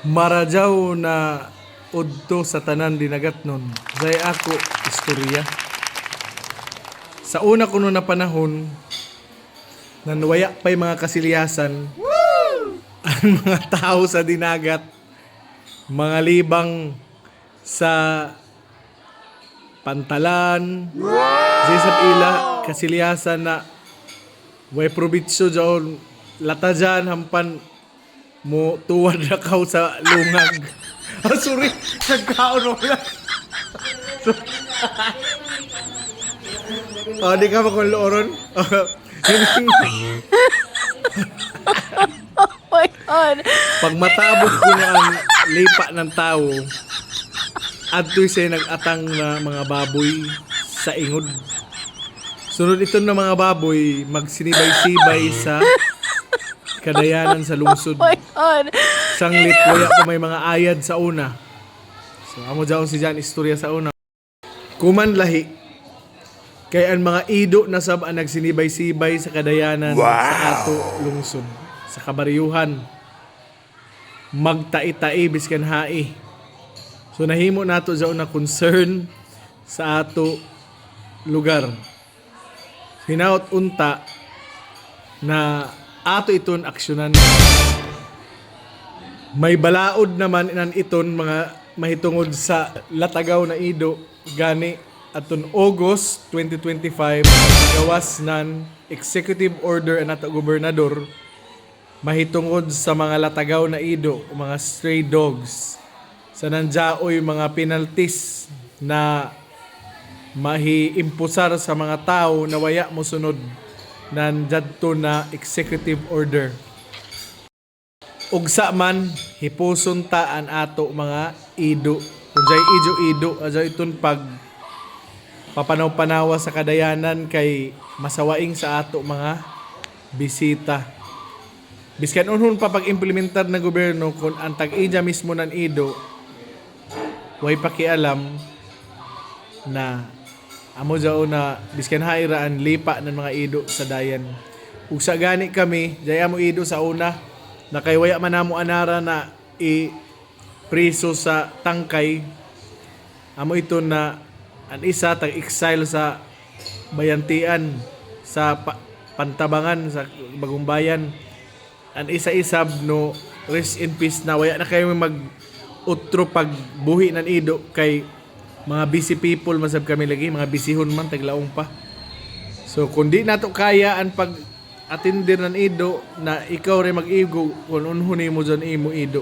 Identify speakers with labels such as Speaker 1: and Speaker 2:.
Speaker 1: Marajaw na udto sa tanan dinagat nun. Zay ako istorya. Sa una ko na panahon, nanwaya pa'y mga kasilyasan, ang mga tao sa dinagat, mga libang sa pantalan, sa ila, kasilyasan na way probitsyo dyan, lata dyan, hampan mo tuwad na kao sa lungag. Oh, sorry, nagkaon wala. Oh, di ka ba kung looron?
Speaker 2: Oh my God.
Speaker 1: Pag matabog ko na ang lipa ng tao, adto'y siya nag-atang na mga baboy sa ingod. Sunod ito na mga baboy, magsinibay-sibay sa kadayanan sa lungsod.
Speaker 2: Oh my God.
Speaker 1: Sanglit, waya ko may mga ayad sa una. So, amo dyan si Jan, istorya sa una. Kuman lahi, kay ang mga ido na sab ang nagsinibay-sibay sa kadayanan sa ato lungsod. Sa kabaryuhan, magtai-tai biskan hai. So nahimo nato sa una concern sa ato lugar. Hinaut unta na ato iton aksyonan. May balaod naman inan iton mga mahitungod sa latagaw na ido gani aton August 2025 gawas nan executive order ang ato gobernador mahitungod sa mga latagaw na ido o mga stray dogs sa nandyaoy mga penalties na mahiimpusar sa mga tao na waya mo sunod nandadto na executive order. Ugsa man hipuson ta an ato mga ido. Kunjay ido aja iton pag papanaw-panawa sa kadayanan kay masawaing sa ato mga bisita. Biskan unhon pa pag-implementar ng gobyerno kung ang tag-ija mismo ng ido way pakialam na amo jao na biskan hairaan lipa ng mga ido sa dayan. Ug sa gani kami, jaya mo ido sa una na kay waya man namo anara na i-priso sa tangkay. Amo ito na ang isa tag-exile sa bayantian sa pantabangan sa bagong bayan. Ang isa-isab no rest in peace na waya na kayo mag utro pag buhi ng ido kay mga busy people masab kami lagi mga bisihon man taglaong pa. So kung di nato kaya ang pag atindir ng ido na ikaw rin mag-igo kung unhuni mo dyan imo ido.